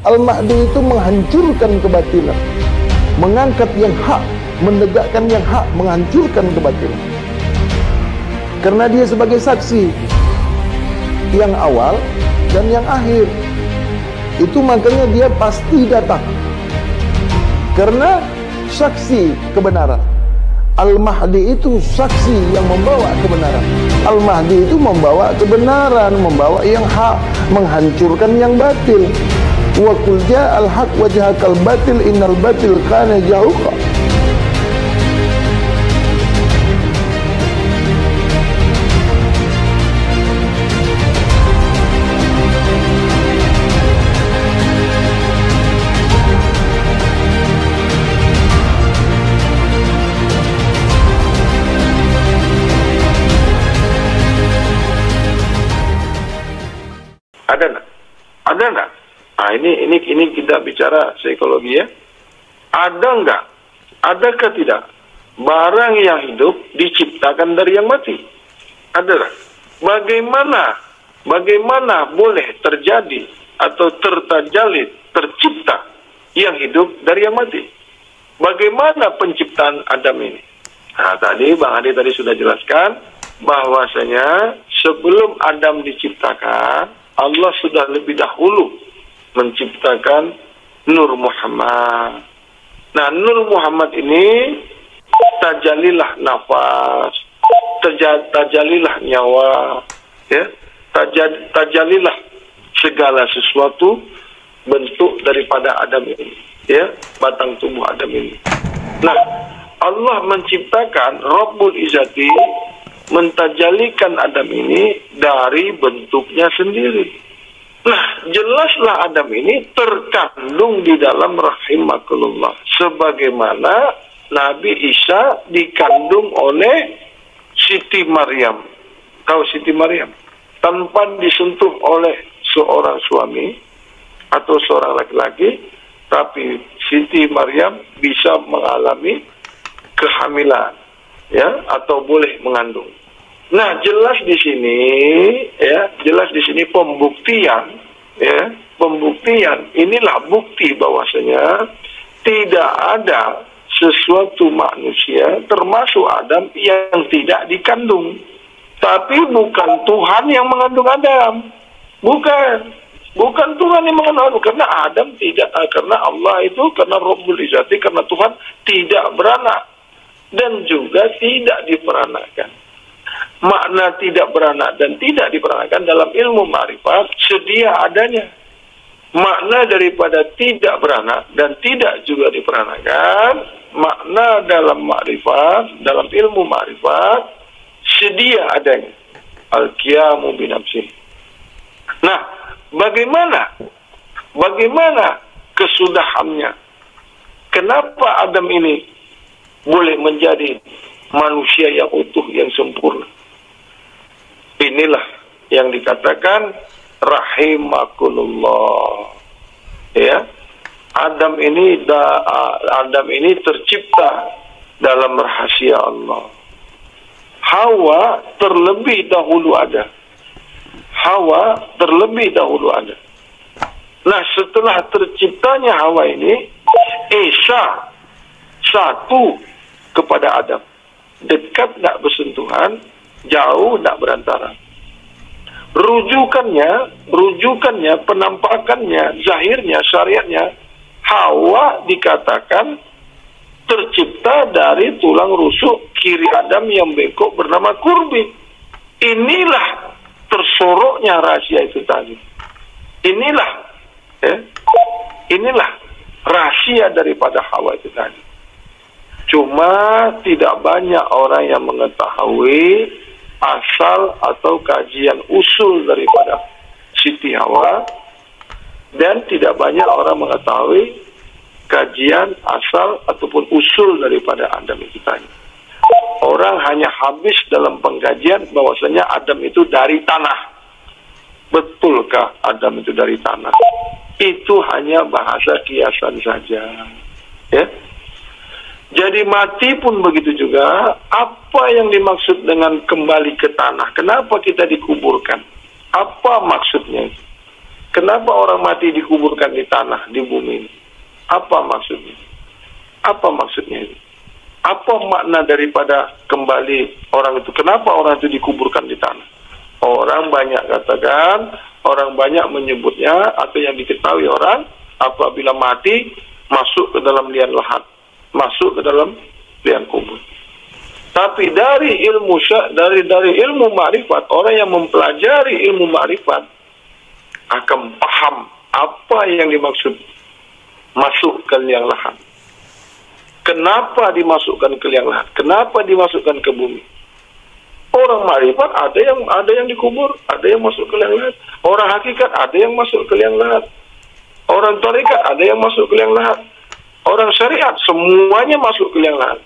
Al-Mahdi itu menghancurkan kebatilan, mengangkat yang hak, menegakkan yang hak, menghancurkan kebatilan. Karena dia sebagai saksi yang awal dan yang akhir. Itu makanya dia pasti datang, karena saksi kebenaran. Al-Mahdi itu saksi yang membawa kebenaran. Al-Mahdi itu membawa kebenaran, membawa yang hak, menghancurkan yang batil. Wa qul ja'al haq wa jahaqal batil innal batil kana zahuqa. Ada nggak? Nah, ini kita bicara psikologi ya. Ada nggak? Adakah tidak barang yang hidup diciptakan dari yang mati? Ada nggak? Bagaimana boleh terjadi atau tercipta yang hidup dari yang mati? Bagaimana penciptaan Adam ini? Nah, tadi Bang Adi tadi sudah jelaskan bahwasanya sebelum Adam diciptakan, Allah sudah lebih dahulu menciptakan Nur Muhammad. Nah, Nur Muhammad ini tajalilah nafas, tajalilah nyawa, ya, tajalilah segala sesuatu bentuk daripada Adam ini, ya, batang tubuh Adam ini. Nah, Allah menciptakan Rabbul Izzati, mentajalikan Adam ini dari bentuknya sendiri. Nah, jelaslah Adam ini terkandung di dalam rahim makulullah, sebagaimana Nabi Isa dikandung oleh Siti Maryam. Tahu Siti Maryam? Tanpa disentuh oleh seorang suami atau seorang laki-laki, tapi Siti Maryam bisa mengalami kehamilan, ya, atau boleh mengandung. Nah, jelas di sini, ya, jelas di sini pembuktian, ya, pembuktian. Inilah bukti bahwasanya tidak ada sesuatu manusia, termasuk Adam, yang tidak dikandung. Tapi bukan Tuhan yang mengandung Adam, bukan Tuhan yang mengandung Adam, karena Adam tidak, karena Allah itu, karena Rabbul Izzati, karena Tuhan tidak beranak dan juga tidak diperanakan. Makna tidak beranak dan tidak diperanakan dalam ilmu ma'rifat sedia adanya. Makna daripada tidak beranak dan tidak juga diperanakan, makna dalam ma'rifat, dalam ilmu ma'rifat sedia adanya. Al-qiyamu binafsih. Nah, bagaimana kesudahannya? Kenapa Adam ini boleh menjadi manusia yang utuh, yang sempurna? Inilah yang dikatakan rahimakumullah, ya. Adam ini tercipta dalam rahasia Allah. Hawa terlebih dahulu ada. Nah, setelah terciptanya Hawa ini, Esa satu kepada Adam. Dekat tak bersentuhan, jauh tak berantara. Rujukannya, penampakannya, zahirnya, syariatnya, Hawa dikatakan tercipta dari tulang rusuk kiri Adam yang bengkok bernama kurbi. Inilah tersoroknya rahasia itu tadi. Inilah rahasia daripada Hawa itu tadi. Cuma tidak banyak orang yang mengetahui asal atau kajian usul daripada Siti Hawa, dan tidak banyak orang mengetahui kajian asal ataupun usul daripada Adam itu tadi. Orang hanya habis dalam pengkajian bahwasanya Adam itu dari tanah. Betulkah Adam itu dari tanah? Itu hanya bahasa kiasan saja, ya. Jadi mati pun begitu juga. Apa yang dimaksud dengan kembali ke tanah? Kenapa kita dikuburkan? Apa maksudnya? Kenapa orang mati dikuburkan di tanah, di bumi ini? Apa maksudnya? Apa maksudnya ini? Apa makna daripada kembali orang itu? Kenapa orang itu dikuburkan di tanah? Orang banyak katakan, orang banyak menyebutnya, atau yang diketahui orang, apabila mati, masuk ke dalam liang lahat, masuk ke dalam liang kubur. Tapi dari ilmu ma'rifat, orang yang mempelajari ilmu ma'rifat akan paham apa yang dimaksud masuk ke liang lahat. Kenapa dimasukkan ke liang lahat? Kenapa dimasukkan ke bumi? Orang ma'rifat ada yang dikubur, ada yang masuk ke liang lahat. Orang hakikat ada yang masuk ke liang lahat. Orang tarekat ada yang masuk ke liang lahat. Orang syariat semuanya masuk ke liang lahat.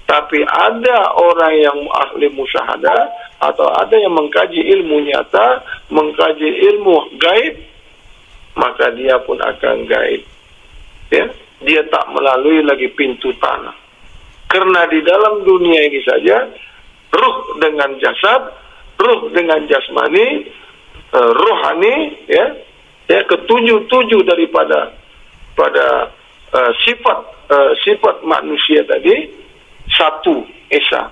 Tapi ada orang yang ahli musyahadah atau ada yang mengkaji ilmu nyata, mengkaji ilmu gaib, maka dia pun akan gaib. Ya, dia tak melalui lagi pintu tanah. Karena di dalam dunia ini saja, ruh dengan jasad, ruh dengan jasmani, rohani, ya ketujuh daripada sifat manusia tadi, satu esa,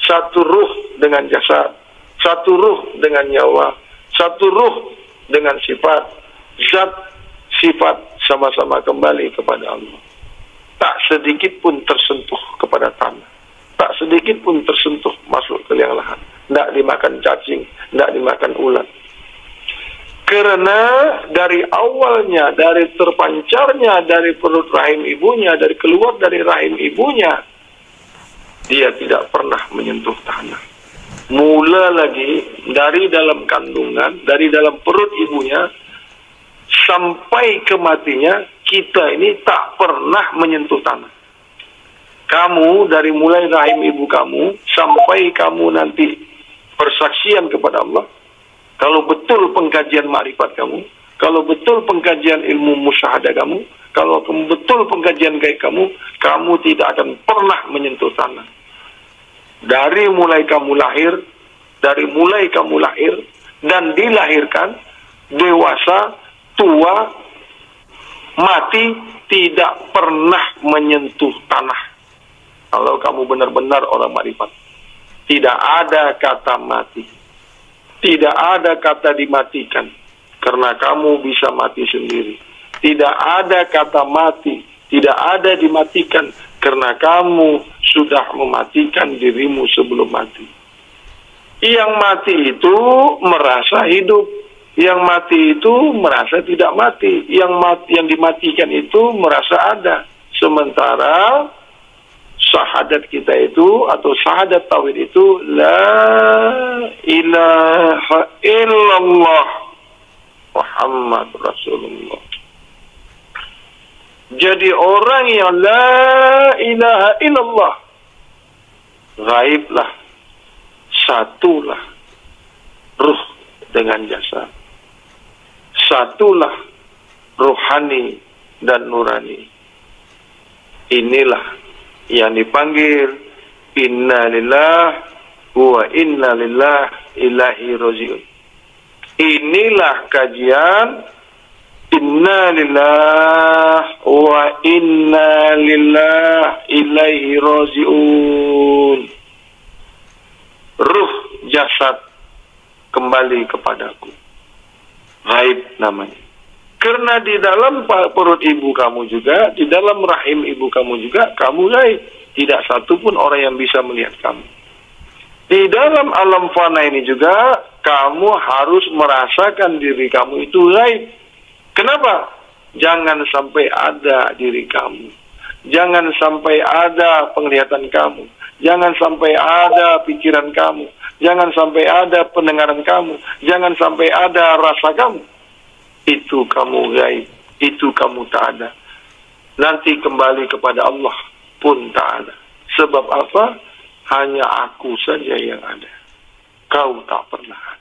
satu ruh dengan jasad, satu ruh dengan nyawa, satu ruh dengan sifat, zat sifat sama-sama kembali kepada Allah. Tak sedikit pun tersentuh kepada tanah, tak sedikit pun tersentuh masuk ke liang lahat, tidak dimakan cacing, tidak dimakan ulat. Karena dari awalnya, dari terpancarnya dari perut rahim ibunya, dari keluar dari rahim ibunya, dia tidak pernah menyentuh tanah. Mula lagi dari dalam kandungan, dari dalam perut ibunya, sampai ke matinya, kita ini tak pernah menyentuh tanah. Kamu dari mulai rahim ibu kamu, sampai kamu nanti persaksian kepada Allah, kalau betul pengkajian makrifat kamu, kalau betul pengkajian ilmu musyahadah kamu, kalau betul pengkajian gaib kamu, kamu tidak akan pernah menyentuh tanah. Dari mulai kamu lahir dan dilahirkan, dewasa, tua, mati, tidak pernah menyentuh tanah. Kalau kamu benar-benar orang makrifat, tidak ada kata mati, tidak ada kata dimatikan, karena kamu bisa mati sendiri. Tidak ada kata mati, tidak ada dimatikan, karena kamu sudah mematikan dirimu sebelum mati. Yang mati itu merasa hidup, yang mati itu merasa tidak mati, yang dimatikan itu merasa ada. Sementara syahadat kita itu, atau syahadat tauhid itu, la ilaha illallah Muhammad Rasulullah. Jadi orang yang la ilaha illallah, gaiblah, satulah ruh dengan jasad, satulah rohani dan nurani. Inilah yang dipanggil inna lillah wa inna ilaihi rajiun. Inilah kajian inna lillah wa inna ilaihi rajiun. Ruh jasad kembali kepadaku. Gaib namanya. Karena di dalam perut ibu kamu juga, di dalam rahim ibu kamu juga, kamu gaib. Tidak satu pun orang yang bisa melihat kamu. Di dalam alam fana ini juga, kamu harus merasakan diri kamu itu gaib. Kenapa? Jangan sampai ada diri kamu. Jangan sampai ada penglihatan kamu. Jangan sampai ada pikiran kamu. Jangan sampai ada pendengaran kamu. Jangan sampai ada rasa kamu. Itu kamu gaib, itu kamu tak ada. Nanti kembali kepada Allah pun tak ada. Sebab apa? Hanya aku saja yang ada. Kau tak pernah ada.